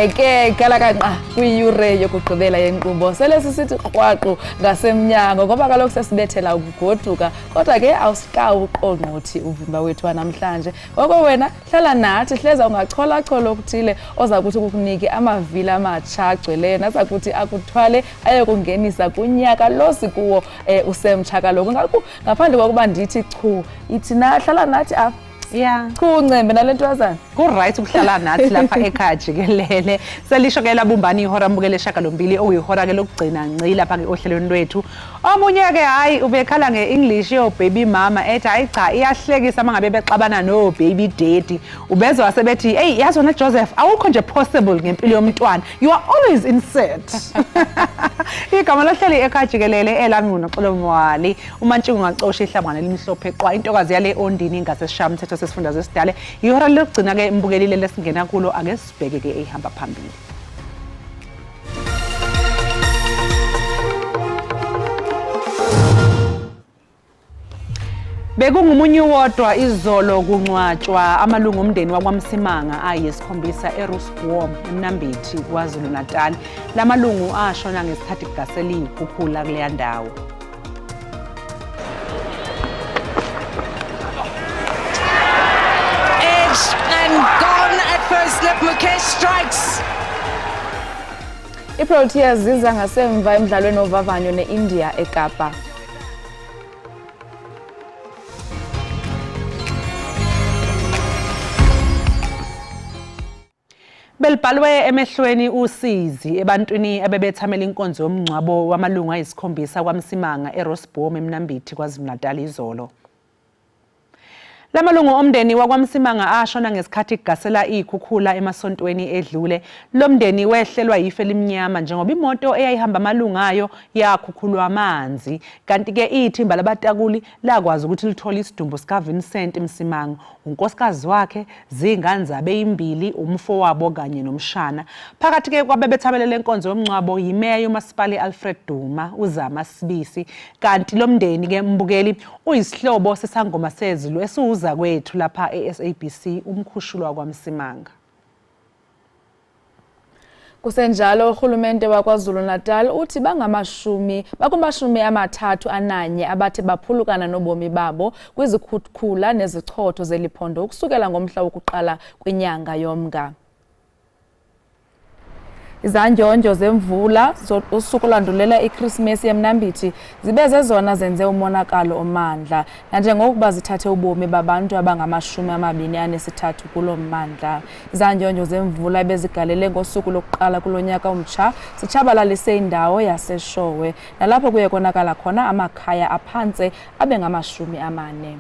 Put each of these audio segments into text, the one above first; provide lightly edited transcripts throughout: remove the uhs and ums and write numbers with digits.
Eke kala kanqa kwiyure yokugqibela yenkqubo sele sisithi krwaqo ngasemnyango ngoba kaloku sesibethela ukugoduka kodwa ke awusikawu uqongqothi uvimba wethu namhlanje ngoko wena hlala nathi hleza ungachola okuthile oza kuthi kukunike amavili amatsha agcweleyo naza kuthi akuthwale ayokungenisa kunyaka lo sikuwo usemtsha kaloku ngaphandle kokuba ndithi chu ithi hlala nathi apha Yeah. Kuncembe nalentwazana. Ku-right ukuhlala nathi lapha ekhaya jikelele. Selisho ke labumbani ihora mbukele shakalombili okuyihora ke lokugcina ngci lapha ke ohlelweni lwethu. Omunye ke hayi ubekhala ngeEnglish yo baby mama ethi hayi cha iyahlekisa mangabe bexabana no baby daddy. Ubezwe wasebethi hey yazi wena Joseph awukho nje possible ngempilo yomntwana. You are always insert. Igama lohleli ekhaya jikelele elami unoxolo mwali. Umantshingo ngacosha ihlangana limhlophe qwa intokazi yale ondini ingasesishaya umthetho sesifunda zesidale. Ihora lokugcina ke imbukelile lesingena kulo ake sibheke ke ehamba phambili. Bekungumunye wodwa izolo kuncwatshwa amalungu omndeni wakwaMsimanga ayisikhombisa eRusborm eMnambithi kwaZulu Natal. Lamalungu ashona ngesikhathi kugasela ikhukhula kuleya ndawo. And gone at first slip. Mukesh strikes. iProteas ziza ngasemva emidlalweni ovavanyo neIndia eKapa. Belibhalwe emehlweni usizi ebantwini abebethamela inkonzo yomngcwabo wamalungu ayisikhombisa kwaMsimanga eRusborm eMnambithi kwaZulu Natal izolo. Lamalungu omndeni wakwaMsimanga ashona ngesikhathi kugasela ikhukhula emasontweni edlule. Lomndeni wehlelwa yife limnyama njengoba imoto eyayihamba amalunga ayo yakhukhulwa amanzi. Kanti ke ithimba labatakuli lakwazi ukuthi lithola isidumbu sika Vincent Msimanga, unkosikazi wakhe, zingane zabe imbili, umfowabo kanye nomshana. Phakathi ke kwabebethabelele inkonzo yomngcwabo yimeya yomasipala Alfred Duma, uZama SABC. Kanti lomndeni ke mbukeli uyisihlobo sesangoma sezulu esiuza kwethu lapha eSABC umkhushulwa kwaMsimanga. Kusenjalo urhulumente wakwaZulu Natal uthi bakumashumi amathathu ananye abathe baphulukana nobomi babo kwizikhukhula nezichotho zeliphondo ukusukela ngomhla wokuqala kwinyanga yoMnga. Izandyondyo zemvula usuku landulela iChristmas eMnambithi zibe zezona zenze umonakalo omandla nanjengokuba zithathe ubomi babantu abangama-23 kulo mmandla. Izandyondyo zemvula bezigalele ngosuku lokuqala kulonyaka omtsha zitshabalalise indawo yaseShowe nalapho kuye konakala khona amakhaya aphantse abe ngama-40.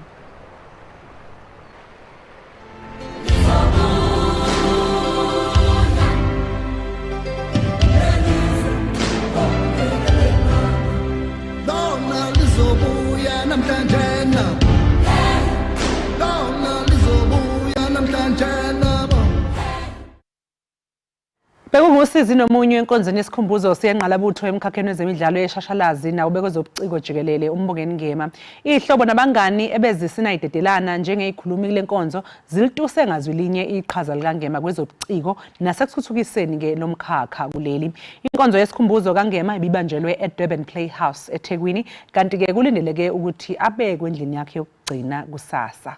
Bekungusizi nomunye enkonzweni yesikhumbuzo siyanqalabutho emkhakheni wezemidlalo yeshashalazi nawo bekozobuciko jikelele umbongeni ngema. Ihlobo nabangani ebezisina idedelana njengeyikhulumi kule nkonzo zilituse ngazwilinye iqhaza likangema kwezobuciko nasekuthuthukiseni ke lomkhakha kuleli. Inkonzo yesikhumbuzo kangema ibibanjelwe eDurban Playhouse eThekwini kanti ke kulindeleke ukuthi abekwe endlini yakhe yokugcina kusasa.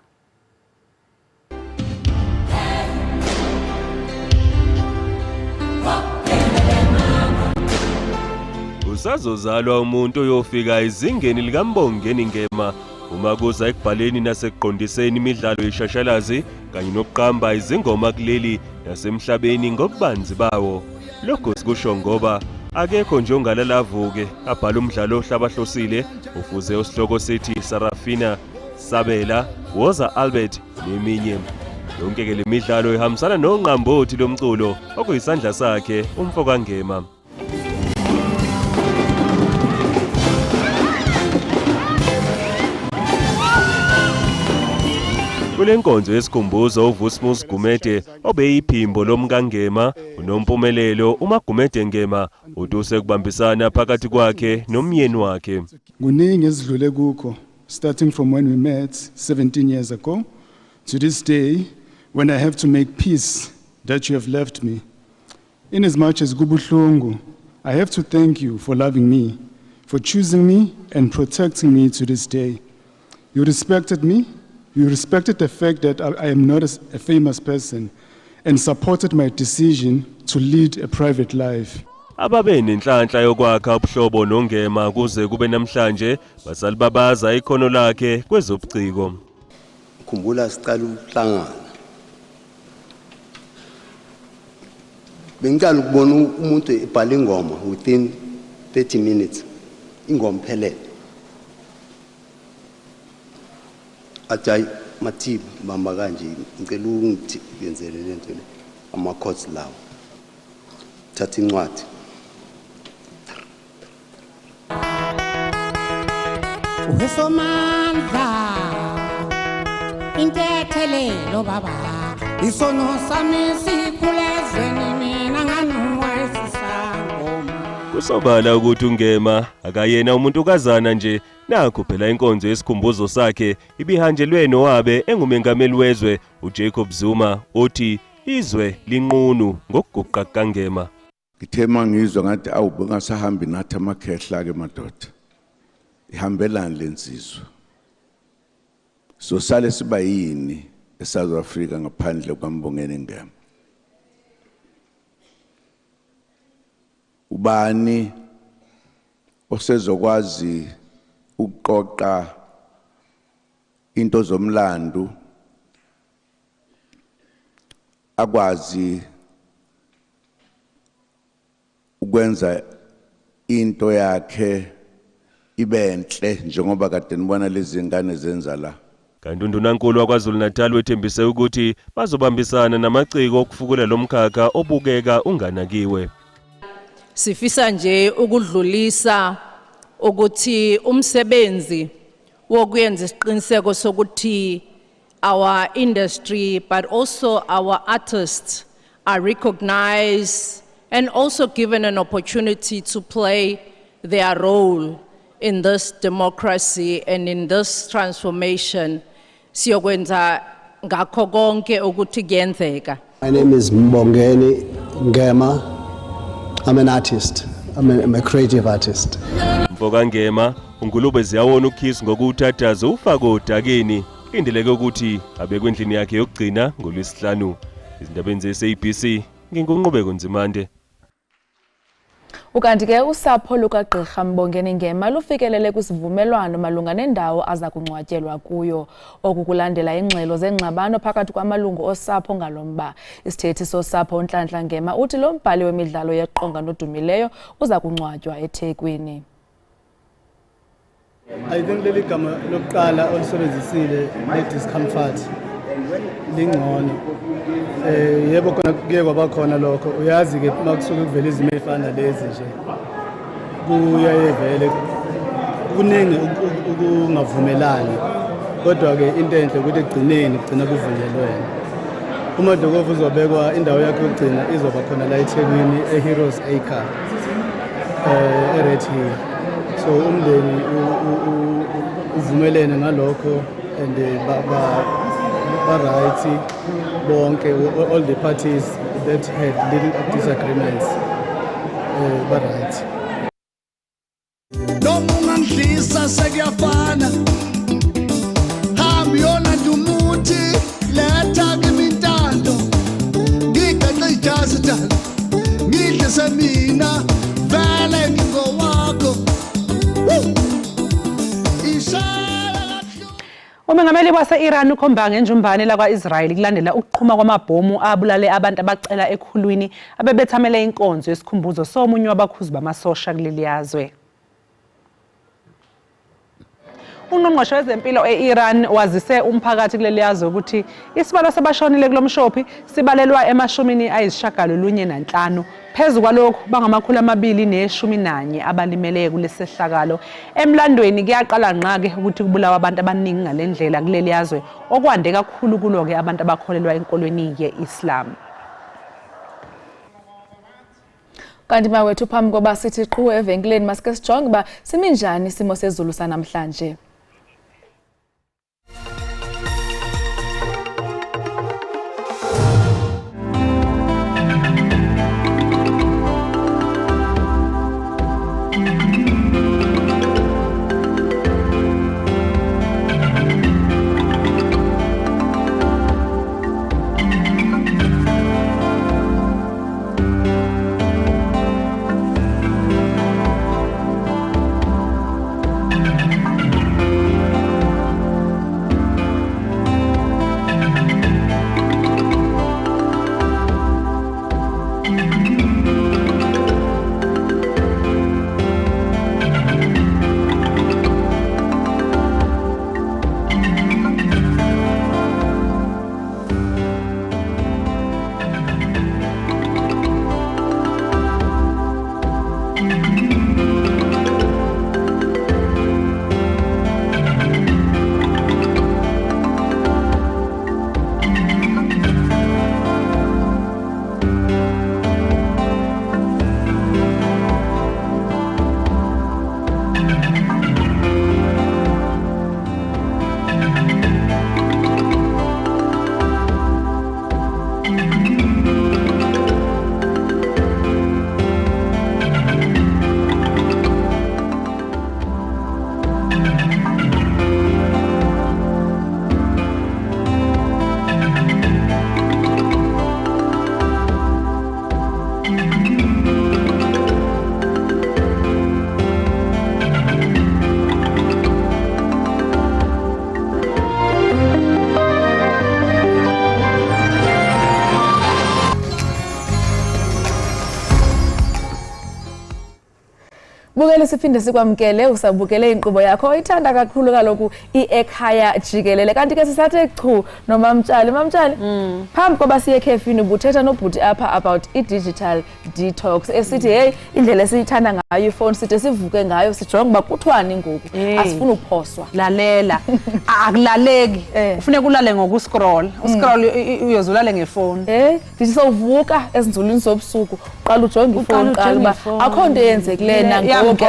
Usazozalwa umuntu oyofika izingeni likambongeni ngema uma kuza ekubhaleni nasekuqondiseni imidlalo yeshashalazi kanye nokuqamba izingoma kuleli nasemhlabeni ngobubanzi bawo. Lokho sikusho ngoba akekho nje ongalalavuke abhala umdlalo ohlabahlosile ufuze osihloko sithi Sarafina, Sabela, Woza Albert neminye. Yonke ke le midlalo ihambisana nonqambothi lomculo okuyisandla sakhe umfoka ngema. Kule nkonzo yesikhumbuzo uVusmus Gumede obeyiphimbo lomkangema unompumelelo uMagumede Ngema uduse kubambisana phakathi kwakhe nomyeni wakhe. Kuningi ezidlule kukho starting from when we met 17 years ago to this day when I have to make peace that you have left me. In as much as kubuhlungu, I have to thank you for loving me, for choosing me and protecting me to this day. You respected me, you respected the fact that I am not a famous person, and supported my decision to lead a private life. Ababe nenhlanhla yokwakha ubuhlobo noNgema kuze kube namhlanje basalibabaza ikhono lakhe kwezobuciko. Khumbula sicala ukuhlangana. Bengicela ukubona umuntu ebhala ingoma within 30 minutes. Ingoma phelele. Ajayi Mathiba bamba kanje ngicela ungithi yenzele lento le ama chords lawo. Thatha incwadi. Uhesomandla intethelelo baba isono sami sikhulezweni mina nganuwayisisangoma. Kusobala ukuthi uNgema akayena umuntu kazana nje nakho phela inkonzo yesikhumbuzo sakhe ibihanjelwe nowabe engumengameli wezwe uJacob Zuma othi izwe linqunu ngokuguqa kaNgema. Ngithe mangizwa ngathi awubengasahambi nathi amakhehla ke madoda. Ihambelana lensizwa. So sale siba yini eSouth Africa ngaphandle kwaMbongeni Ngema. Ubani osezokwazi ukuqoqa into zomlando akwazi ukwenza into yakhe ibenhle njengoba kade nibona lezi ngane zenza la. Kanti uNdunankulu waKwaZulu Natal wethembise ukuthi bazobambisana namaciko okufukula lomkhakha obukeka unganakiwe. Sifisa nje ukudlulisa ukuthi umsebenzi wokuyenza isiqiniseko sokuthi our industry but also our artists are recognized and also given an opportunity to play their role in this democracy and in this transformation. Siyokwenza ngakho konke ukuthi kuyenzeka. My name is Mbongeni Ngema. I'm an artist. I'm a creative artist. Mfoka Ngema uNgulube ziyawona uKhiss ngokuthathaza ufako odakeni indeleke ukuthi abekwe endlini yakhe yokugcina ngoLwesihlanu. Izindabeni ze-SABC ngingunqubeko Nzimande. Ukanti ke usapho lukaGqirha Mbongeni Ngema lufikelele kwisivumelwano malunga nendawo aza kungcwatyelwa kuyo okukulandela ingxelo zengxabano phakathi kwamalungu osapho ngalomba. Isithethi sosapho uNhlanhla Ngema uthi lo mbhali wemidlalo yeqonga nodumileyo uza kungcwatywa eThekwini. I think leli gama lokuqala olisebenzisile le-discomfort lingcono. Yebo khona kuye kwaba khona lokho uyazi ke makusuke kuvela izimo ezifana lezi nje kuyaye vele kuningi ukungavumelani kodwa ke into enhle ukuthi egcineni kugcina kuvunyelwene. Uma Dlokovu uzobekwa indawo yakhe yokugcina izoba khona la eThekwini eHeroes Acre eRed Hill. So umndeni uvumelene ngalokho and right bonke all the parties that had little disagreements right. Nomungangidlisa sekuyafana hambi yona ndumuthi letha kimintando ngigaxe ijazi tala ngidle semina vele ngingowakho Umengameli wase-Iran ukhomba ngenjumbane lakwa-Israyeli kulandela ukuqhuma kwamabhomu abulale abantu abacela ekhulwini abebethamele inkonzo yesikhumbuzo somunye wabakhuzi bamasosha kuleli yazwe. Ungqongqoshe wezempilo e-Iran wazise umphakathi kuleli yazwe ukuthi isibalo sabashonile kulomshophi sibalelwa ema-95 phezu kwalokho bangama-211 abalimele kulesehlakalo. Emlandweni kuyaqala ngqa-ke ukuthi kubulawa abantu abaningi ngalendlela kuleli yazwe okwande kakhulu kulo-ke abantu abakholelwa enkolweni ye-Islam. Kanti mawethu phambi koba sithi qhu evenkileni masike sijonge uba simi njani isimo sezulu sanamhlanje. Sibukele siphinde sikwamkele usabukele inkqubo yakho oyithanda kakhulu kaloku Ekhaya Jikelele kanti ke sisathe chu nomamtshali mamtshali phambi koba siye ekhefini ubuthetha nobhuti apha about i-digital detox esithi hey indlela esiyithanda ngayo ifone sithe sivuke ngayo sijonga uba kuthiwani ngoku asifuni uphoswa lalela akulaleki ufuneka ulale ngokuscroll uscroll uyozulale ngefone ndithi sowuvuka ezinzulwini zobusuku uqala ujonga ifone uqala uba akho nto yenzekileyo ngoku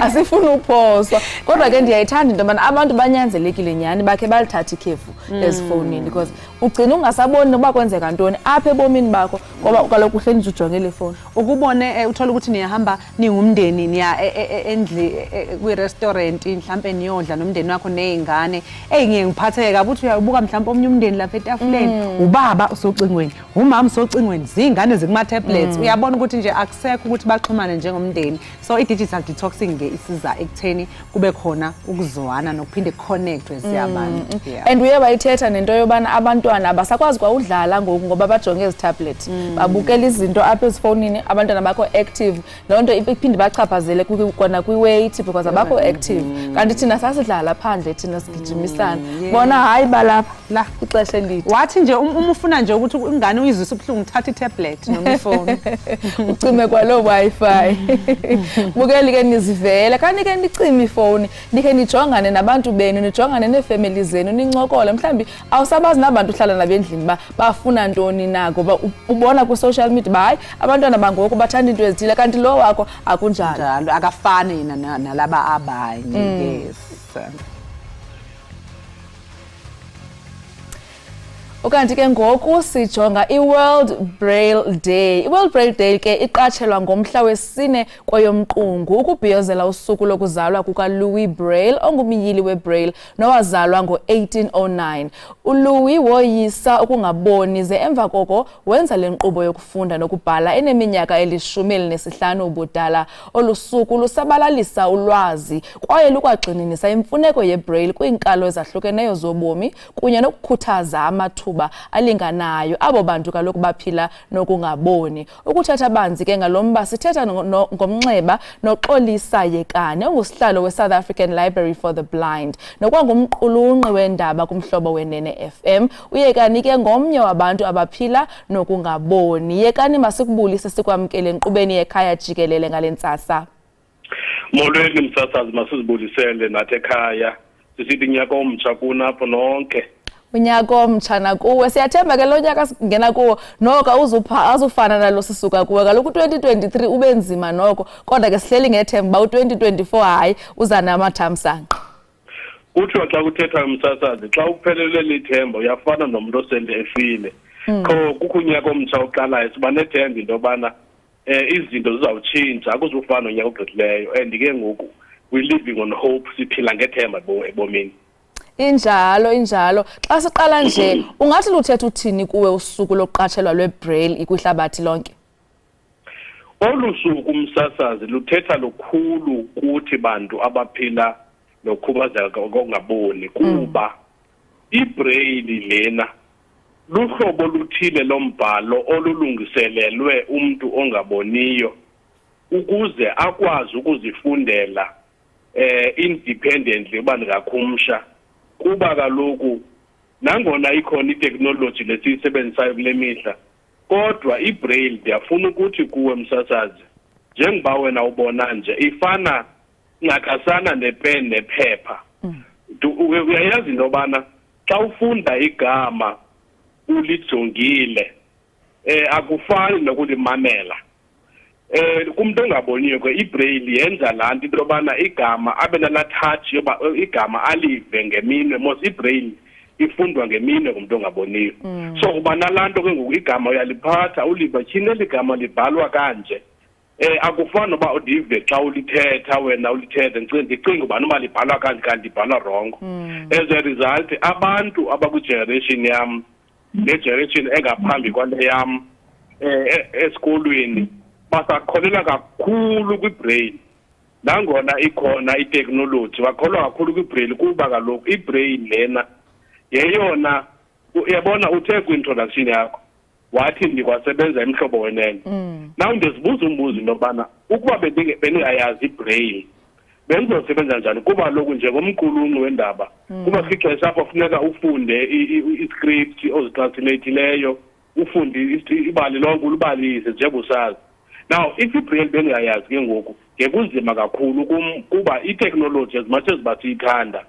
asifuni uphoswa kodwa ke ndiyayithanda into yobana abantu banyanzelekile nyhani bakhe balithatha ikhefu ezifowunini because ugcina ungasaboni noba kwenzeka ntoni apha ebomini bakho ngoba kaloku uhleli nje ujongele ifowuni ukubone uthola ukuthi niyahamba ningumndeni niya endli kwi-restaurant mhlawumbe niyodla nomndeni wakho nezingane ngeke ngiphatheke kabi uthi uyabuka mhlawumbe omnye umndeni lapha etafuleni ubaba usocingweni umama usocingweni zingane zikuma-tablets uyabona ukuthi nje akusekho ukuthi baxhumane njengomndeni so i-digital detoxing ke isiza ekutheni kube khona ukuzwana nokuphinde connectwe siyabantu and uye wayithetha nento yobana abantwana abasakwazi kwa udlala ngoku ngoba bajonge ezi tablet babukela izinto apha ezifowunini abantwana bakho active loo nto iphinde bachaphazele kona kwi-weight because abakho active kanti thina sasidlala phandle thina sigijimisana bona hayi balapha la ixesha elide wathi nje ufuna nje ukuthi ingane uyizwise ubuhlungu uthatha i-tablet noma ifone ucime kwalo wifi bukeli ke nizivele kanti ke nicime ifone nikhe nijongane nabantu benu nijongane neefamily zenu nincokole mhlambi awusabazi nabantu uhlala nabendlini bafuna ntoni na ngoba ubona ku-social media hayi abantwana bangoku bathanda into ezithile kanti lo wakho akunjalo akafani nalaba abanye yes ukanti ke ngoku sijonga i-World Braille Day. I-World Braille Day ke iqatshelwa ngomhla wesine kweyomqungu ukubhiyozela usuku lokuzalwa kukaLouis Braille ongumyili weBraille nowazalwa ngo-1809. uLouis woyisa ukungaboni ze emva koko wenza le nkqubo yokufunda nokubhala eneminyaka eli-15 ubudala. Olu suku lusabalalisa ulwazi kwaye lukwagxininisa imfuneko yeBraille kwiinkalo ezahlukeneyo zobomi kunye nokukhuthaza amathuba alinganayo abo bantu kaloku baphila nokungaboni. Ukuthetha banzi ke ngalomba sithetha ngomnxeba noxolisa Yekane ongusihlalo we-South African Library for the Blind nokwangumqulunqi wendaba kumhlobo wenene FM. uYekane ke ngomnye wabantu abaphila nokungaboni. Yekane masikubulise sikwamkele enkqubeni yekhaya jikelele ngale ntsasa. Molweni msasazi masizibulisele nathi ekhaya sisithi nyaka omtsha kunapho nonke. Unyaka omtsha nakuwe siyathemba ke lo nyaka singena kuwo noko azufana nalo sisuka kuwe kaloku 2023 ube nzima noko kodwa ke sihleli ngethemba u2024 hayi uza namathamsanqa. Kuthiwa xa uthetha umsasazi xa uphelele lithemba uyafana nomuntu osele efile kho kukho unyaka omtsha oqalayo siba nethemba into yobana izinto zizawutshintsha akuzufana nonyaka ogqithileyo and ke ngoku we living on hope siphila ngethemba ebomini. Injalo xa siqala nje ungathi luthetha uthini kuwe usuku lokuqatshelwa lweBraille kwihlabathi lonke? Olu suku umsasazi luthetha lukhulu kuthi bantu abaphila nokhubazeka kokungaboni kuba iBraille lena luhlobo luthile lombhalo olulungiselelwe umuntu ongaboniyo ukuze akwazi ukuzifundela independently ubani ngakhumsha kuba kaloku nangona ikhona itechnology lesiyisebenzisayo kule mihla kodwa iBraille ndiyafuna ukuthi kuwe msasazi njengoba wena ubona nje ifana ngakasana nepen nephepha uyayazi into yobana xa ufunda igama ulijongile akufani nokulimamela kumuntu ongaboniyo ke iBraille yenza laa nto into yobana igama abe nalaa touch yoba igama alive ngeminwe mos iBraille ifundwa ngeminwe kumuntu ongaboniyo so uba nalaa nto ke ngoku igama uyaliphatha uliva tyhini eli gama libhalwa kanje akufani noba udive xa ulithetha wena ulithetha ndicinga uba noma libhalwa kanje kanti libhalwa rongo. As a result abantu abakwigeneration yam negeneration engaphambi kwale yam esikolweni basakholela kakhulu kwiBraille nangona ikhona itechnology bakholwa kakhulu kwiBraille kuba kaloku iBraille lena yeyona uyabona uthe kwi-introduction yakho wathi ndikwasebenza emhlobo wenene. Now ndizibuza umbuzo into yobana ukuba bendingayazi ibraille bendizosebenza njani kuba lokhu njengomqulunqi wendaba kuba ixesha apho funeka ufunde i-script ozitranslatileyo ufunde ibali lonke ulibalise njengosazi. Now if ibraille bendingayazi ke ngoku kunzima kakhulu kuba i-technology as much as basiyithanda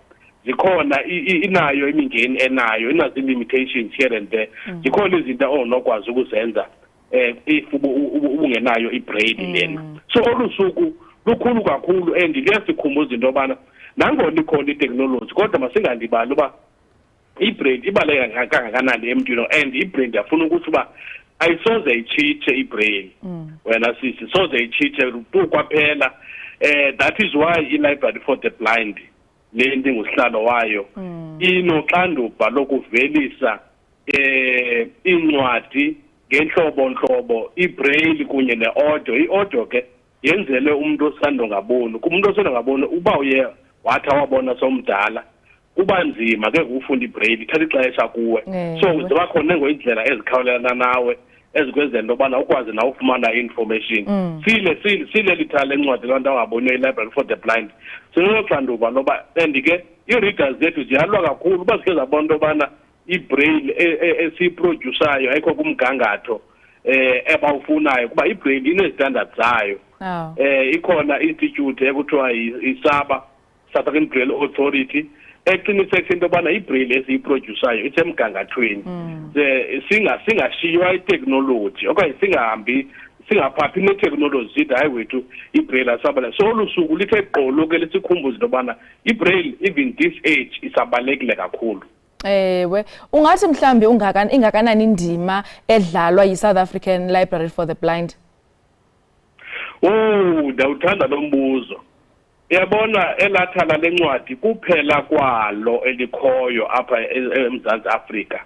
zikhona inayo imingeni enayo inazo limitations here and there. Zikhona izinto onokwazi ukuzenza if ubungenayo ibraille lena. So olusuku lukhulu kakhulu and liyasikhumbuza into yobana nangona ikhona i-technology kodwa masingandibali uba ibraille ibaluleke kangakanani emntwini and ibraille yafuna ukuthi uba ayisoze itshitshe ibraille wena sisi soze itshitshe tu kwaphela. That is why i-library for the blind le nto ngusihlalo wayo inoxanduva lokuvelisa iincwadi ngenhlobo ibraille kunye ne-audio. I-audio ke yenzele umuntu osando ngaboni. Kumuntu osando ngaboni uba uye wathi awabona somdala kuba nzima ke ukufunda ibraille ithatha ixesha kuwe. So ziba khona ngoindlela ezikhawulelana nawe ezikwenza into yobana ukwazi na ufumana i-information. Sile lithala encwadi abantu abangaboniyo i-library for the blind sinoxanduva loba and ke ii-readers zethu ziyalwa kakhulu uba zikhe zabona into yobana ibraille esiyiprodyusayo ayikho kumgangatho ebawufunayo kuba ibraille ine-standards zayo. Ikhona institute ekuthiwa i-SABA, South African Braille Authority, eqinisekisa into yobana ibraille esiyiprodyusayo isemgangathweni. Singashiywa itechnology okanye singaphaphi netechnology sithi hayi wethu ibraille asabala. So olusuku lithe gqolo ke lesikhumbuzo into yobana ibraille even this age isabalekile kakhulu. Ewe, ungathi mhlambi ingakanani indima edlalwa yi-South African Library for the Blind? Ndawuthanda lo mbuzo. Uyabona elathala lencwadi kuphela kwalo elikhoyo apha eMzantsi Afrika.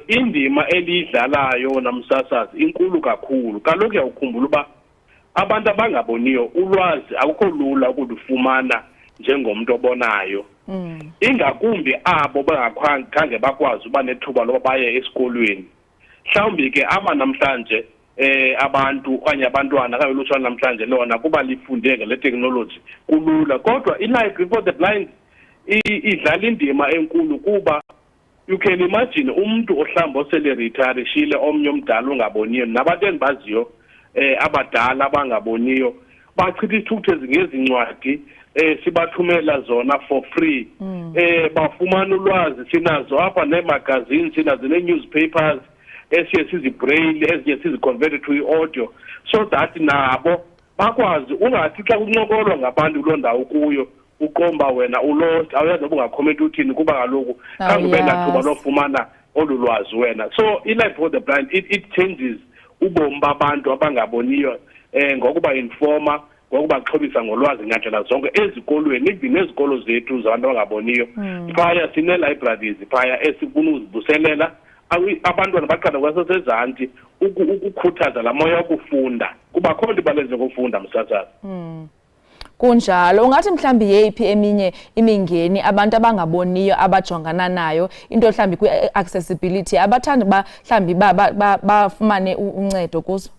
Indima elidlalayo namsasazi inkulu kakhulu. Kaloku uyawukhumbula uba abantu abangaboniyo ulwazi akukho lula ukulufumana njengomuntu obonayo. Ingakumbi abo bangakhange bakwazi uba nethuba loba baye esikolweni. Mhlawumbi ke aba namhlanje abantu okanye abantwana kanye ulutsha namhlanje lona kuba lifunde ngale technology kulula kodwa i-library for the blind idlala indima enkulu kuba you can imagine umuntu ohlamba osele retireshile omnye omdala ongaboniyo nabantu endibaziyo abadala abangaboniyo bachitha isithukuthezi ngezincwadi sibathumela zona for free. Bafumana ulwazi sinazo apha neemagazini sinazo nee-newspapers esiye sizibraille ezinye siziconvert to i-audio so that nabo bakwazi ungathi xa kuncokolwa ngabantu kuloo ndawo kuyo uqomba wena ulost awuyazi noba ungakhomenti uthini kuba kaloku khange ube nathuba lofumana olu lwazi wena. So i-life for the blind it changes ubomi babantu abangaboniyo ngokuba informa ngokubaxhobisa ngolwazi ngandlela zonke ezikolweni even ezikolo zethu zabantu abangaboniyo. Phaya sine-libraries phaya esifuna uzivuselela abantwana baqala kwasesezantsi ukukhuthaza la moya wokufunda kuba khona ibaleze ukufunda msasazi. Kunjalo ungathi mhlambi yeyiphi eminye imingeni abantu abangaboniyo abajongana nayo into mhlambi kwi-accessibility abathanda ba mhlambi bafumane uncedo kuzo?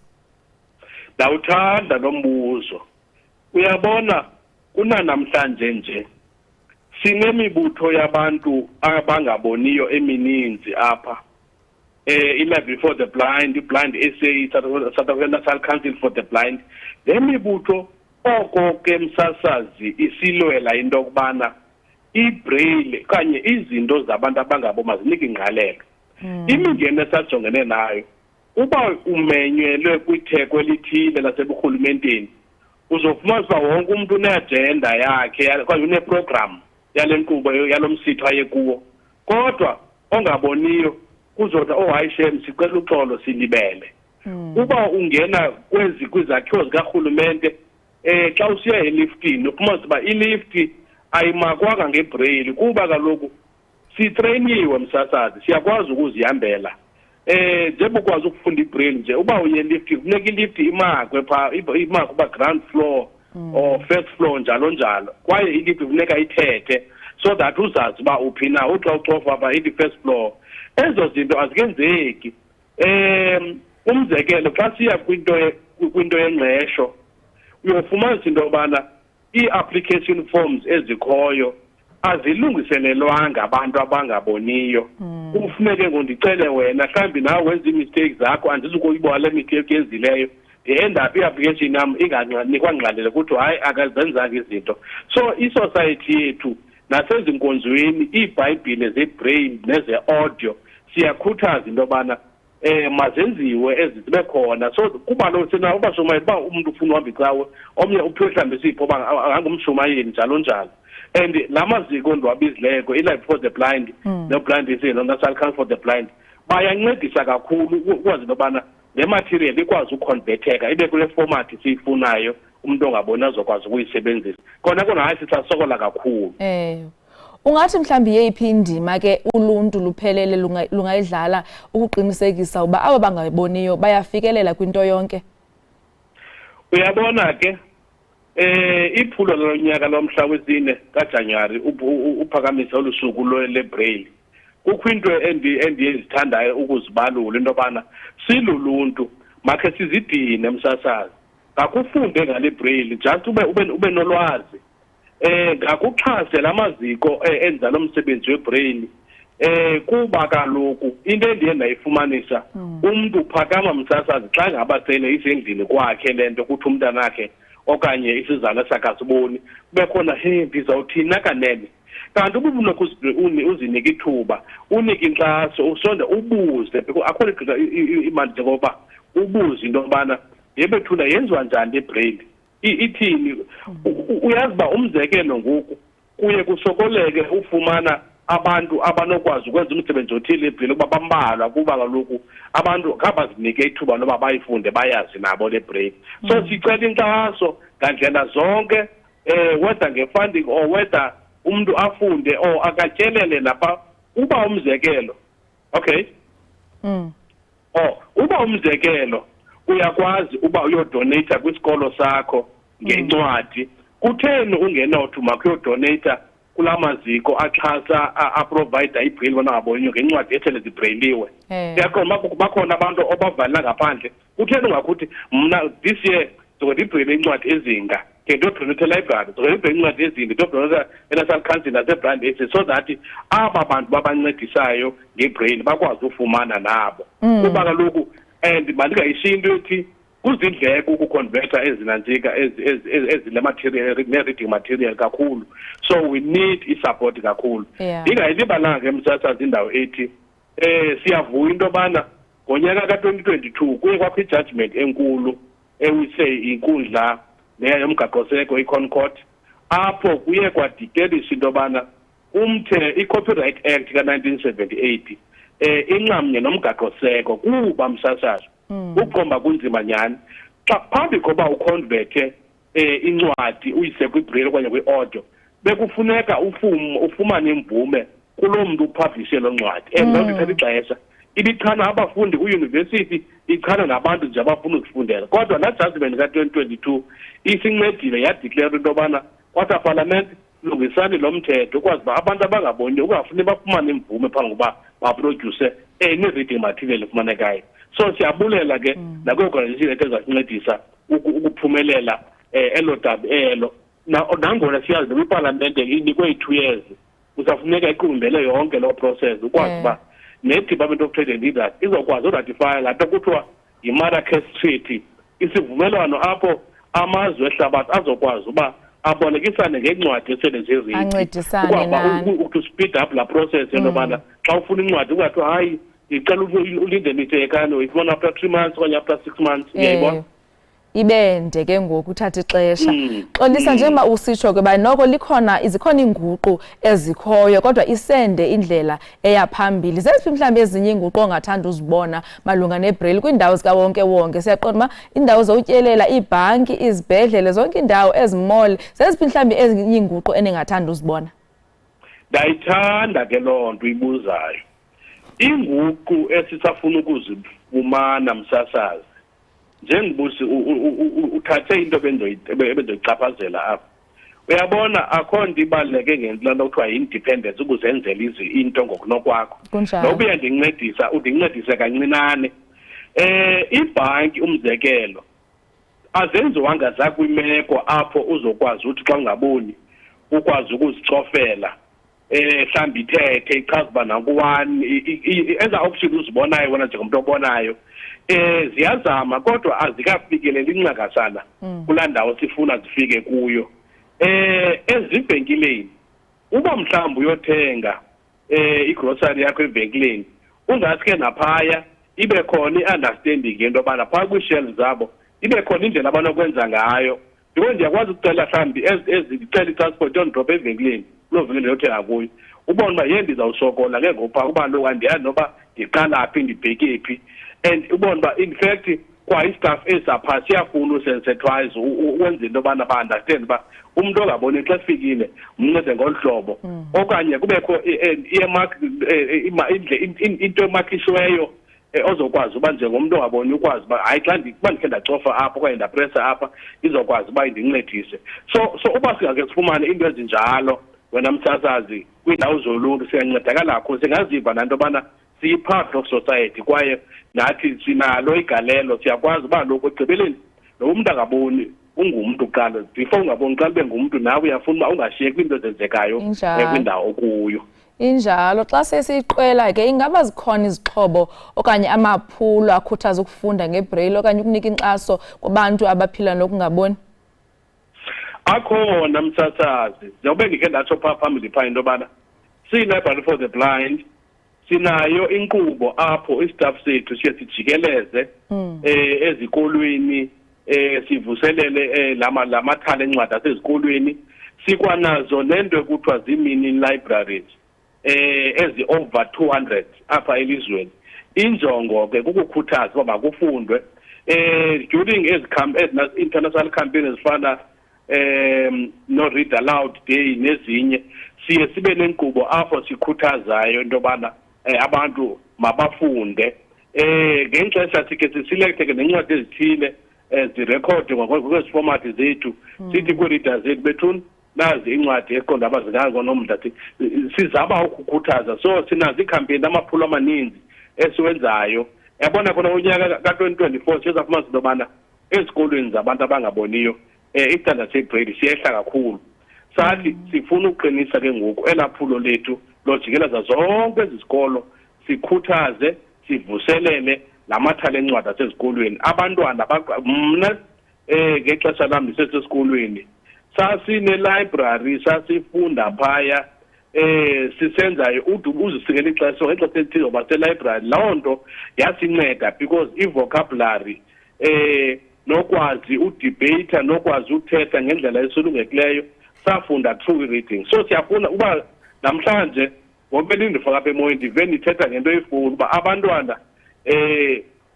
Ndawuthanda lo mbuzo. Uyabona kunanamhlanje nje sinemibutho yabantu abangaboniyo emininzi apha. I-Library for the Blind, i-Blind SA, South African National Council for the Blind. Le mibutho oko ke msasazi isilwela into yokubana ibraille kanye izinto zabantu abangaboma zinike ingqalelo. Imingeni esajongene nayo uba umenyelwe kwitheko elithile laseburhulumenteni uzofumanisa wonke umuntu une-agenda yakhe kwaye une-program yale nkqubo yalo msitho aye kuwo kodwa ongaboniyo kuzothi hayi shem sicela uxolo silibele. Uba ungena kwizakhiwo zikarhulumente xa usiya eliftini ufumanisa uba ilifti ayimakwanga ngebraille kuba kaloku sitreyiniwe msasazi siyakwazi ukuzihambela. Njengoba ukwazi ukufunda ibraille nje uba uye elifti funeka ilifti imakwe phaa imakwe uba ground floor or first floor njalo njalo kwaye ilifti funeka ithethe so that uzazi uba uphi na uxa ucofa phaa ithi first floor ezo zinto azikenzeki. Umzekelo xa siya kwinto yengqesho uyofumanisa into yobana ii-application forms ezikhoyo azilungiselelwanga abantu abangaboniyo. Kufuneke ngondicele wena mhlawumbi nawe wenza ii-mistakes zakho andizukuyibona le mistake yenzileyo ndihenda i-application yam inganikwa ngqalele ukuthi hayi akazenzanga izinto. So i-society yethu nasezinkonzweni iibhayibhile ze-braille neze-audio siyakhuthaza into yobana mazenziwe ezibe khona. So kuba lo sina ubashumayeli uba umuntu ufuna uhamba icawe omnye uphiwe mhlawumbi isipho uba angangumshumayeli njalo njalo. And la maziko ndiwabizileko i-Life for the Blind no-Blind Insane no-National Council for the Blind bayancedisa kakhulu ukwazi into yobana le material ikwazi ukonverteka ibe kule format siyifunayo umuntu ongaboni azokwazi ukuyisebenzisa. Khona kona hayi sisasokola kakhulu. Ungathi mhlambi yeyiphi indima ke uluntu luphelele lungayidlala ukuqinisekisa uba abo bangayiboniyo bayafikelela kwinto yonke? Uyabona ke iphulo lonyaka lomhla wesine kaJanuary uphakamisa olusuku le-braille. Kukho into endiyezithandayo ukuzibalula into yobana siluluntu makhe sizidine emsasazi ngakufunde ngale braille just ube nolwazi. Ngakuxhase lamaziko enza lo msebenzi webraille. Kuba kaloku into endiye ndayifumanisa umuntu uphakama msasazi xa ngaba sele isendlini kwakhe lento kuthi umntanakhe okanye isizalwa sakhe asiboni kube khona ndizawuthina kanene. Kanti ubunokho uzinike ithuba unike inkxaso usonde ubuze akho igqira imali njengoba ubuze into yobana yebethuna yenziwa njani le braille ithini. Uyazi uba umzekelo ngoku kuye kusokoleke ufumana abantu abanokwazi ukwenza umsebenzi othile ebraille ukuba bambalwa kuba kaloku abantu ngabazinike ithuba loba bayifunde bayazi nabo le braille. So sicela inkxaso ngandlela zonke whether nge-funding or whether umuntu afunde or akatyelele lapha uba umzekelo. Okay. Uba umzekelo uyakwazi uba uyodonate kwisikolo sakho ngencwadi. Kutheni ungenothi makuyodonate kula maziko axhasa aprovide ibraille bona ngabonyo ngencwadi ethele zibrailliwe? Yaqonda bakhona abantu obavalela ngaphandle. Kutheni ungakuthi mna this year ndizokuyibraille incwadi ezinga ke ndodonate library ndizokuyibraille incwadi ezinga ndodonate eNational Council naseBrand Access so that aba bantu babancedisayo ngebraille bakwazi ufumana nabo. Kuba kaloku mandingayishiyi into ethi kuzindleko ukuconverta ezinantsika ezile material ne-reading material kakhulu. So we need i-support kakhulu. Ingayilibalanga ke msasazi indawo ethi siyavuya into yobana ngonyaka ka-2022 kuye kwakho i-judgment enkulu ewise inkundla leya yomgaqoseko i-Concord apho kuye kwadikeliswa into yobana i-Copyright Act ka-1978 inxamnye nomgaqoseko kuba msasazi uqomba kunzima nyani xa phambi koba uconverte incwadi uyise kwibraille okanye kwi-audio bekufuneka ufumane imvume kulo muntu upublishe lo ncwadi and loo nto ithatha ixesha ibichana abafundi kwiuniversity ichana nabantu nje abafuna ukufundela. Kodwa la judgment ka-2022 isincedile yadeclare into yobana kwatha parliament lungisani lo mthetho ukwazi uba abantu abangaboni ungafuni bafumane imvume phambi koba baproduce ne-reading material efumanekayo. So siyabulela ke nakwi-organization ethe zasincedisa ukuphumelela elo dabi elo. Nangona siyazi noba iparlamente inikwe i-2 years kusafuneka iqumbele yonke loo process ukwazi uba ne-Department of Trade and Industry izokwazi uratifya lanto kuthiwa yi-Marrakesh Treaty, isivumelwano apho amazwe ehlabathi azokwazi uba abolekisane ngeencwadi esele ziredi ancedisane nani to speed up la process yobana xa ufuna incwadi ungathiwa hayi icela ulinde mitekano uyifumana after 3 months okanye after 6 months. Uyayibona ibende ke ngoku uthatha ixesha. Xolisa njengoba usitsho ke ba noko zikhona inguqu ezikhoyo kodwa isende indlela eyaphambili. Zesiphi mhlawumbe ezinye inguqu ongathanda uzibona malunga nebraille kwindawo zikawonke-wonke? Siyaqonda uba indawo zowutyelela, iibhanki, izibhedlele, zonke indawo ezimall. Zesiphi mhlawumbe ezinye inguqu eningathanda uzibona? Ndayithanda ke loo nto ibuzayo. Inguqu esisafuna ukuzifumana msasazi njengobusi uthathe into ebenzoyichaphazela apha. Uyabona akho nto ibaluleke ngento kuthiwa yi-independence ukuzenzela into ngokunokwakho. noba uyandincedisa undincedise kancinane. Ibhanki umzekelo azenziwanga zakwimeko apho uzokwazi uthi xa ungaboni ukwazi ukuzicofela mhlawumbi ithethe ichaza uba nanku-1 eza option uzibonayo wena njengomuntu obonayo ziyazama kodwa azikafikeleli incakasana kulaa ndawo sifuna zifike kuyo. Ezivenkileni uba mhlawumbi uyothenga igrosari yakho evenkileni ungaske naphaya ibe khona i-understanding yento yobana phaa kwii-shelves zabo ibe khona indlela abanokwenza ngayo. Ndiko ndiyakwazi ukucela mhlawumbi ezicela itransport yondidropha evenkileni kuloo venkile ndiyothenga kuyo ubone uba ye ndizawusokola ke ngophaa kuba kaloku andiyazi noba ndiqala phi ndibheke phi, and ubone uba in fact kwa istaff ezaphaa siyafuna usensithize ukwenzela into yobana ba-understand uba umntu ongaboni xa sifikile mncede ngolu hlobo. Okanye kubekho into emakhishiweyo ozokwazi uba njengomntu ongaboni ukwazi uba hayi xa kuba ndikhe ndacofa apha okanye ndapresa apha izokwazi uba indincedise. So uba singake sifumane into ezinjalo wena msasazi kwiindawo zoluntu siyancedakala kakhulu, singaziva nanto yobana siyi-part of society kwaye nathi sinalo igalelo. Siyakwazi uba lokhu ekugqibeleni lo umntu angaboni ungumntu kuqala, before ungaboni xa ube ngumntu nawe uyafuna uba ungashiyeki kwiinto ezenzekayo kwindawo okuyo. Injalo xa sesiyiqwela ke ingaba zikhona izixhobo okanye amaphulo akhuthaza ukufunda ngebraille okanye ukunika inkxaso kubantu abaphila nokungaboni? Akhona msasazi, njengoba ngikhe ndatsho phaa phambili phaa into yobana siyi-Library for the Blind sinayo inkqubo apho istaff sethu siye sijikeleze ezikolweni sivuselele lamathala encwadi asezikolweni. Sikwanazo nento ekuthiwa zii-mini libraries ezi-over 200 apha elizweni. Injongo ke kukukhuthaza uba makufundwe during ezi-international campaigns ezifana no-read aloud day nezinye siye sibe nenkqubo apho sikhuthazayo into yobana abantu mabafunde. Ngexesha sikhe siselekte ke nencwadi ezithile zirekhode ngokwezi fomati zethu sithi kwi-readers zethu bethuni nazi incwadi eqonda abazingango nomdla sizama ukukhuthaza. So sinazo iikhampeyini amaphulo amaninzi esiwenzayo. Yabona khona unyaka ka-2024 siyezafumanisa into yobana ezikolweni zabantu abangaboniyo istandard segrade siyehla kakhulu. Sathi sifuna ukuqinisa ke ngoku elaphulo lethu lojikeleza zonke ezi zikolo sikhuthaze sivuselele lamathala encwadi asezikolweni. Abantwana mna ngexesha lam ndisesesikolweni sasine-library sasifunda phaya sisenzayo uzisikela ixesha ngexesha elithile ngoba selibrary. Loo nto yasinceda because i-vocabulary nokwazi udebate nokwazi uthetha ngendlela esulungekileyo safunda through reading. So siyafuna uba namhlanje ngoba ndifaka apha emoyeni ndive ndithetha ngento efowuni uba abantwana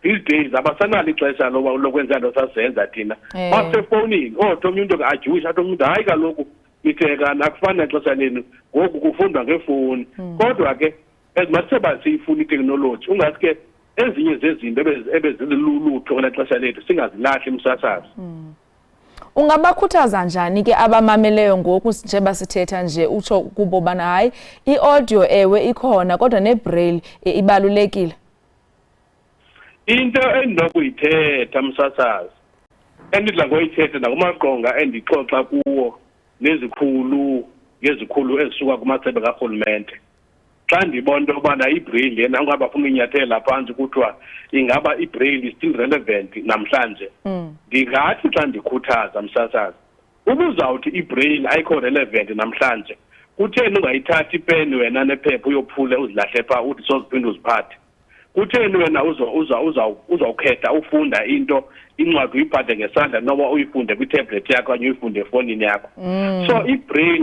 these days abasanalo ixesha lokwenza nto sazenza thina basefowunini. Omnye umntu ajuwisha athi omnye umntu hayi kaloku nithekana akufani naxesha lenu ngoku kufundwa ngefowuni. Kodwa ke ezimaseba siyifuna iteknoloji ungaske ezinye zezinto ebezilulutho kwela xesha lethu singazilahli msasazi. Ungabakhuthaza njani ke abamameleyo ngoku njengoba sithetha nje utsho kubo bana hayi i-audio ewe ikhona kodwa nebraille ibalulekile? Into endinokuyithetha msasazi endidla ngoyithetha nakumaqonga endixoxa kuwo nezikhulu ngezikhulu ezisuka kumasebe karhulumente xa ndibona into yokubana ibraille yena ungabafuna inyathela phantsi kuthiwa ingaba ibraille still relevant namhlanje. Ndingathi xa ndikhuthaza msasazi ubuzawuthi ibraille ayikho relevant namhlanje kutheni ungayithathi ipeni wena nephepha uyophule uzilahle phaa uthi soziphinde uziphathe? Kutheni wena uzawukhetha ufunda into incwadi uyiphathe ngesandla noba uyifunde kwitablet yakho okanye uyifunde efowunini yakho? So ibraille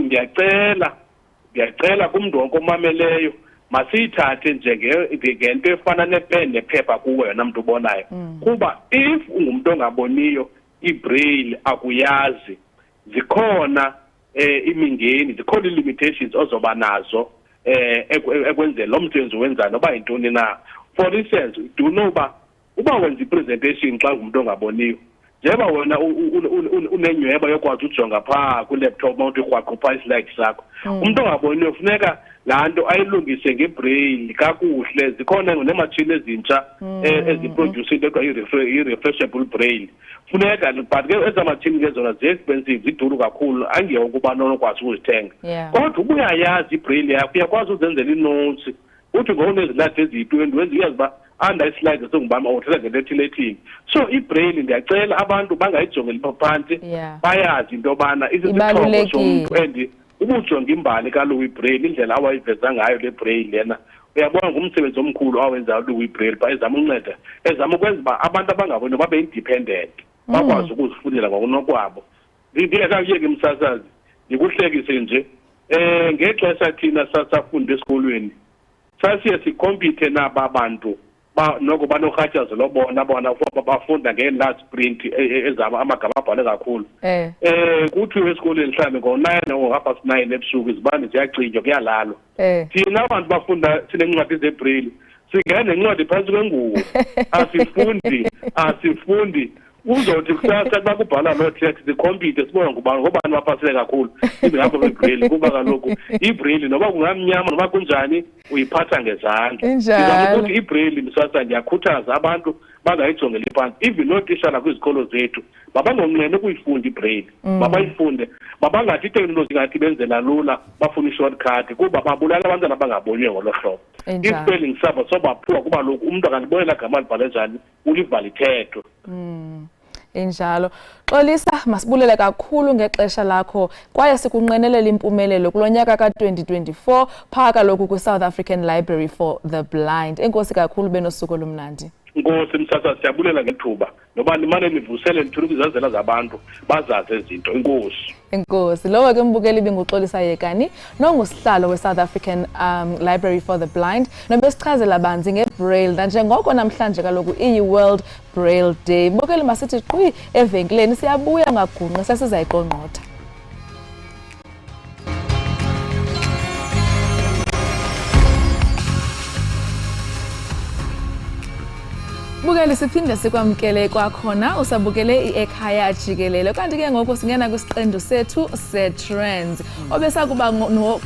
ndiyacela kumntu wonke omameleyo masiyithathe njengento efana nepeni nephepha kuwe wena mntu ubonayo kuba if ungumntu ongaboniyo ibraille akuyazi. Zikhona imingeni, zikhona ii-limitations ozoba nazo ekwenzeni lo msebenzi wenzayo noba yintoni na. For instance, do know uba wenza i-presentation xa ngumntu ongaboniyo njengoba wena unenyweba yokwazi ujonga phaa kwi-laptop mawuthi rhwaqo phaa islide sakho, umntu ongaboniyo funeka laa nto ayilungise ngebraille kakuhle. Zikhona neematshini ezintsha eziproduce into ekuthiwa i-refreshable braille. Funeka but ke ezaa matshini ke zona zi-expensive, ziduru kakhulu, angiye ukuba nonokwazi ukuzithenga. Kodwa uba uyayazi ibraille yakho uyakwazi uzenzela ii-notes. Uthi ngowunezilathi eziyi-20 wenza uyazi uba anda-slide sengubama uthetha ngento ethile. So ibraille ndiyacela abantu bangayijongeli phansi, bayazi into yobana isisixhobo somntu and ubujonga imbali kaloku ibraille indlela awayiveza ngayo le braille lena uyabona ngumsebenzi omkhulu awenzayo lo ibraille ba ezama ukwenza uba abantu abangaboni babe independent bakwazi ukuzifundela ngokunokwabo. Ndingekayiyeki msasazi ndikuhlekise nje ngexesha thina sasafunda esikolweni sasiye sikhompithe naba bantu noko banorhatyazo lobona bona bafunda nge-last sprint ezama amagama abhale kakhulu. Kuthiwe esikolweni mhlawumbi ngo-9 or 9:30 ebusuku izibane ziyacinywa kuyalalwa. Thina abantu bafunda sinencwadi zebraille singena nencwadi phantsi kwengubo asifundi. Uzothi kusasa xa kubhala loo text sikhompithe sibona ngubani bapasile kakhulu ingapha kwebraille kuba kaloku ibraille noba kungamnyama noba kunjani uyiphatha ngezandla. Ndizama ukuthi ibraille msasa ndiyakhuthaza abantu bangayijongeli phansi, even nootishala kwizikolo zethu mabangonqeni ukuyifunda ibraille, mabayifunde, mabangathi iteknoloji ngathi benzela lula bafuna i-shortcut kuba babulala abantwana abangaboniyo ngolo hlobo. I-spelling sabo sobaphuwa kuba loku umntu akaliboni la gama libhale njani ulivala ithetho. Injalo. Xolisa, masibulele kakhulu ngexesha lakho kwaye sikunqenelela impumelelo kulo nyaka ka-2024 phaa kaloku kwi-South African Library for the Blind. Enkosi kakhulu benosuku olumnandi. Nkosi msasa siyabulela ngethuba noba nimane nivusele nithula kwizazela zabantu bazazi ezinto. Enkosi. Lowo ke mbukeli binguxolisa Yekani nongusihlalo we-South African Library for the Blind nobesichazela banzi ngebraille nanjengoko namhlanje kaloku iyi-World Braille Day. Mbukeli masithi qwi evenkileni siyabuya ngagungqe sesizayiqongqotha. Bukeli siphinde sikwamkele kwakhona usabukele i-Ekhaya Jikelele kanti ke ngoku singena kwisiqendu sethu se-trends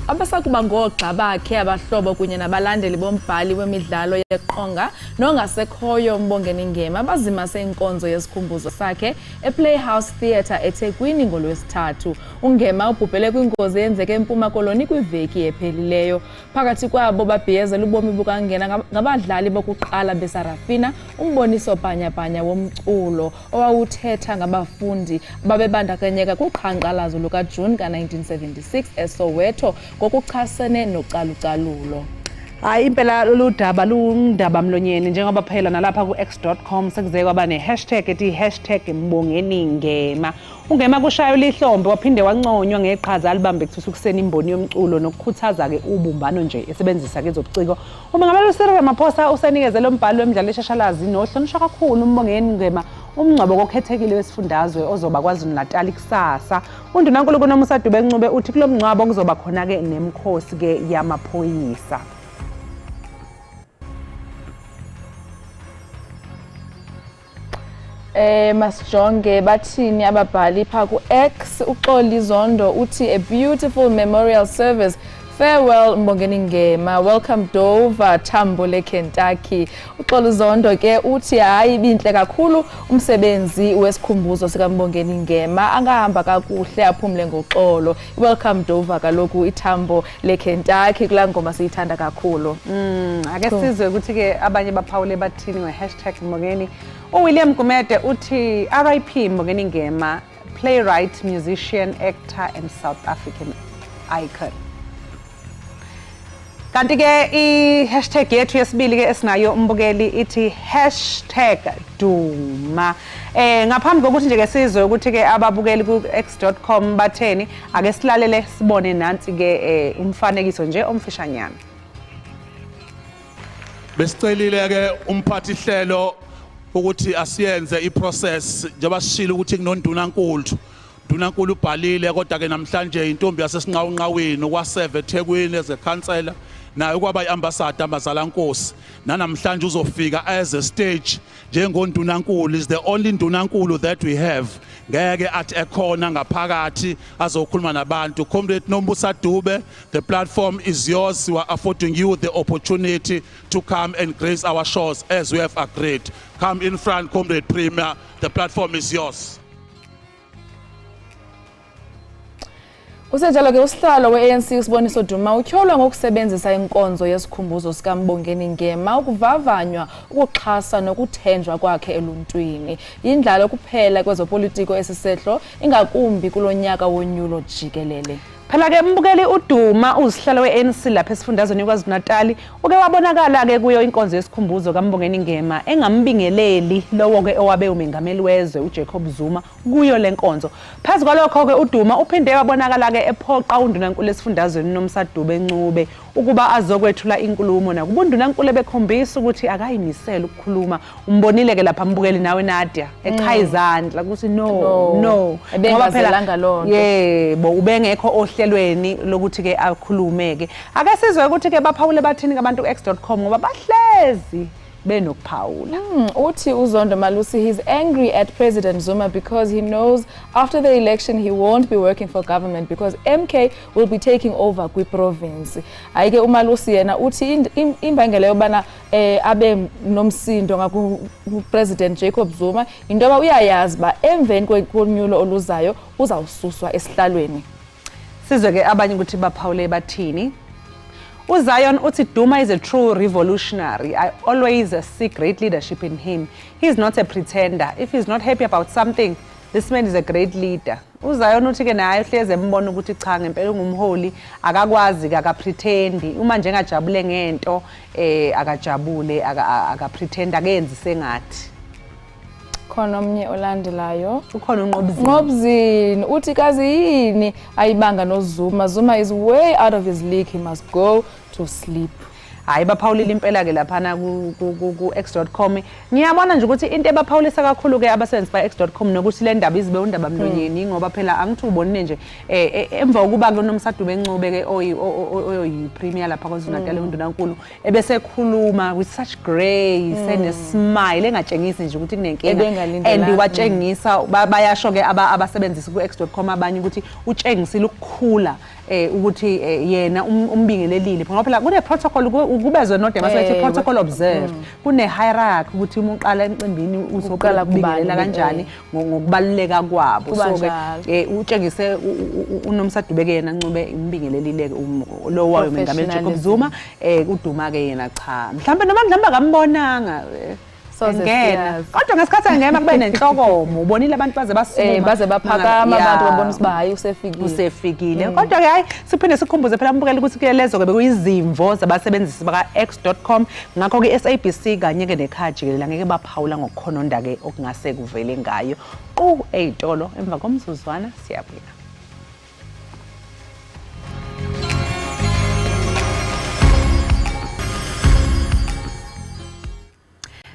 abesakuba ngoogxa bakhe abahlobo kunye nabalandeli bombhali wemidlalo yeqonga nongasekhoyo uMbongeni Ngema bazimase inkonzo yesikhumbuzo sakhe ePlayhouse Theatre eThekwini ngolwesithathu. uNgema ubhubhele kwingozi eyenzeke eMpuma Koloni kwiveki ephelileyo. Phakathi kwabo babhiyezela ubomi bukaNgema ngabadlali bokuqala beSarafina, umboniso bhanya-bhanya womculo owawuthetha ngabafundi babebandakanyeka kuqhankqalazo lukaJuni ka-1976 eSoweto ngokuchasene nocalucalulo. Hayi impela lolu daba lundaba mlonyeni njengoba phela nalapha ku-x.com sekuze kwaba ne-hashtag ethi #Mbongeni Ngema. uNgema kushayo lihlombe waphinde wanconywa ngeqhaza alibambe ekuthuthukiseni imboni yomculo nokukhuthaza-ke ubumbano nje esebenzisa-ke ezobuciko. uMongameli Cyril Ramaphosa usenikezele umbhali wemidlalo eshashalazi nohlonishwa kakhulu uMbongeni Ngema umngcwabo kokhethekile wesifundazwe ozoba KwaZulu-Natal kusasa. uNdunankulu kuNomusa Dube-Ncube uthi kulo mngcwabo kuzoba khona-ke nemikhosi-ke yamaphoyisa. Masijonge bathini ababhali phaa ku-X. uXoli Zondo uthi a beautiful memorial service. Farewell Mbongeni Ngema, welcome Dover, Tambo leKentucky. uXoli Zondo ke uthi hayi bintle kakhulu umsebenzi wesikhumbuzo sikaMbongeni Ngema angahamba kakuhle aphumle ngoxolo. Welcome Dover kaloku iTambo leKentucky kulaa ngoma siyithanda kakhulu. Ake sizwe ukuthi ke abanye baphawule bathini nge-#Mbongeni. uWilliam Gumede uthi RIP Mbongeni Ngema, playwright, musician, actor and South African icon. Kanti ke i-hashtag yethu yesibili ke esinayo umbukeli ithi #Duma. Ngaphambi kokuthi nje ke sizwe ukuthi ke ababukeli ku-x.com batheni, ake silalele sibone nansi ke umfanekiso nje omfishanyana. Besicelile ke umphathi hlelo ukuthi asiyenze iprocess njengoba sishilo ukuthi kunondunankulu. Ndunankulu ubhalile kodwa ke namhlanje intombi yasesinqawunqawini kwaSeve eThekwini ezekhansela naye kwaba iambassador Mazalankosi nanamhlanje uzofika as a stage njengondunankulu. Is the only ndunankulu that we have. Ngeke athi ekhona ngaphakathi azokhuluma nabantu. Comrade Nombusa Dube, the platform is yours. We are affording you the opportunity to come and grace our shores as we have agreed. Come in front, Comrade Premier. The platform is yours. Usenjalo ke usihlalo we-ANC uSiboniso Duma utyholwa ngokusebenzisa inkonzo yesikhumbuzo sikaMbongeni Ngema ukuvavanywa ukuxhasa nokuthenjwa kwakhe eluntwini. Yindlalo kuphela kwezopolitiko esisehlo ingakumbi kulonyaka wonyulo jikelele. Phela ke mbukeli uDuma usihlalo we-ANC lapha esifundazweni kwaZulu-Natal uke wabonakala ke kuyo inkonzo yesikhumbuzo kaMbongeni Ngema engambingeleli lowo ke owabe umengameli wezwe uJacob Zuma kuyo lenkonzo. Phezu kwalokho ke uDuma uphinde wabonakala ke ephoqa undunankulu esifundazweni uNomsadube Ncube ukuba azokwethula inkulumo nakuba undunankulu bekhombisa ukuthi akayimisela ukukhuluma. Umbonile ke lapha mbukeli nawe Nadia eqha izandla ukuthi no ngoba phela yebo ubengekho ohlelweni lokuthi ke akhulume ke. Ake sizwe ukuthi ke baphawule bathini abantu ku-x.com ngoba bahlezi benokuphawula. Uthi uZondo Malusi he's angry at President Zuma because he knows after the election he won't be working for government because MK will be taking over kwi-province. Ayike uMalusi yena uthi imbangela yobana abe nomsindo ngaku President Jacob Zuma indoba uyayazi ba emveni kwenyulo oluzayo uzawususwa esihlalweni. Sizwe ke abanye ukuthi baphawule bathini. uZion uthi Duma is a true revolutionary. I always see great leadership in him. He's not a pretender. If he's not happy about something, this man is a great leader. uZion uthi ke naye uhleze embona ukuthi cha ngempela ungumholi akakwazi akapretendi uma nje ngajabule ngento akajabule akapretenda akenzi sengathi. Khona omnye olandelayo ukhona uNqobzini uthi kazi yini ayibanga noZuma. Zuma is way out of his league, he must go to sleep. Hayi baphawulile impela ke laphana ku x.com. Ngiyabona nje ukuthi into ebaphawulisa kakhulu ke abasebenzi ba x.com nokuthi le ndaba izibe undaba mlonyeni ngoba phela angithi ubonile nje emva ukuba kuNomsadube Ncube ke oyi premier lapha kwaZulu-Natal undunankulu ebese khuluma with such grace and a smile engatshengisi nje ukuthi kunenkinga and watshengisa bayasho ke abasebenzisi ku x.com abanye ukuthi utshengisile ukukhula ukuthi yena umbingelelile ngoba phela kune protocol kubezwe nodwa mase protocol observe kune hierarchy ukuthi umuntu uqala emcimbini uzoqala kubingelela kanjani ngokubaluleka kwabo. So ke utshengise uNomsadube ke yena Ncube imbingelelile lo wayo mengameli Jacob Zuma uDuma ke yena cha mhlambe noma mhlamba kambonanga ngena kodwa ngesikhathi ngema kube nenhlokomo ubonile abantu baze basukuma baze baphakama abantu babona ukuthi hayi usefikile kodwa ke hayi siphinde sikhumbuze phela mbukeli ukuthi ke lezo ke bekuyizimvo zabasebenzisi baka x.com ngakho ke SABC kanye ke nekhaya jikelele ngeke baphawula ngokukhononda ke okungase kuvele ngayo eyitolo emva komzuzwana siyabuya.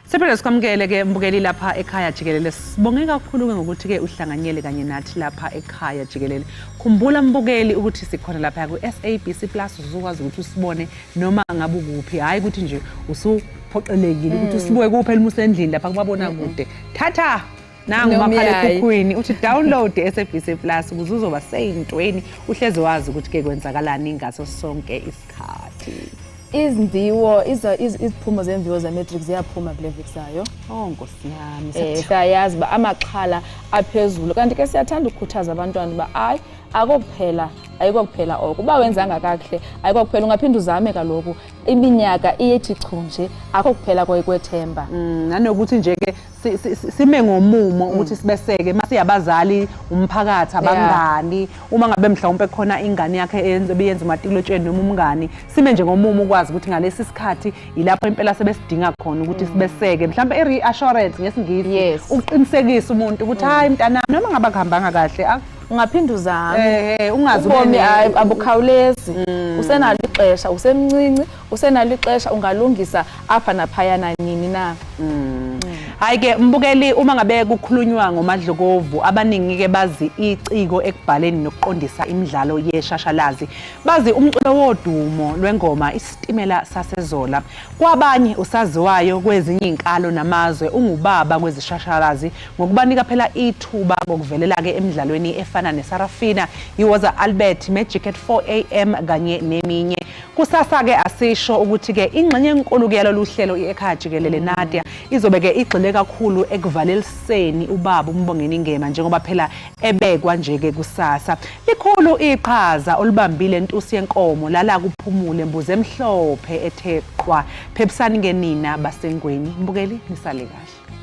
Siphinde sikwamukele ke mbukeli lapha ekhaya jikelele. Sibonge kakhulu ke ngokuthi ke uhlanganyele kanye nathi lapha ekhaya jikelele. Khumbula mbukeli ukuthi sikhona lapha ku SABC Plus uzokwazi ukuthi usibone noma ngabe ukuphi. Hayi ukuthi nje usuphoqelekile ukuthi usibuke kuphela umusendlini lapha kubabona kude. Thatha nangu makhalekhukhwini uthi download SABC Plus ukuze uzoba seyintweni uhleze wazi ukuthi ke kwenzakalani ngaso sonke isikhathi. Izindiwo iziphumo zemviwo zeMatrix ziyaphuma kule week zayo. Nkosi yami siyayazi ba amaxhala aphezulu kanti ke siyathanda ukukhuthaza abantwana ba hayi ayikokuphela oko uba wenzanga kakuhle ayikokuphela ungaphinda uzame kaloku iminyaka iyethi chunje akukuphela kwethemba. Nanokuthi nje ke sime ngomumo ukuthi sibeseke masiyabazali umphakathi abangani uma ngabe mhlawumbe khona ingane yakhe eyenza umatilotsheni noma umngani sime nje ngomumo ukwazi ukuthi ngalesi sikhathi ilapho impela sebesidinga khona ukuthi sibeseke mhlawumbe i-reassurance ngesingisi uqinisekisa umuntu ukuthi hayi mntanami noma ngabe akuhambanga kahle ungaphinda uzame ungazubomi abukhawulezi usenalo ixesha usemncinci usenalo ixesha ungalungisa apha naphayana nini na. Hayi ke mbukeli, uma ngabe kukhulunywa ngoMadlokovu, abaningi ke bazi iciko ekubhaleni nokuqondisa imidlalo yeshashalazi. Bazi umculo wodumo lwengoma Isitimela saseZola. Kwabanye usaziwayo kwezinye inkalo namazwe, ungubaba kwezishashalazi ngokubanika phela ithuba ngokuvelela ke emidlalweni efana neSarafina, Iwoza Albert, Magic at 4 AM kanye neminye. Kusasa ke asisho ukuthi ke ingxenye enkulu ke yalolu hlelo Ekhaya Jikelele Nadia izobe ke igxile kakhulu ekuvaleliseni ubaba uMbongeni Ngema njengoba phela ebekwa nje ke kusasa. Likhulu iqhaza olubambile Ntusi yenkomo lala kuphumule mbuze emhlophe etheqwa. Phephisani ke nina basengweni. Mbukeli nisale kahle.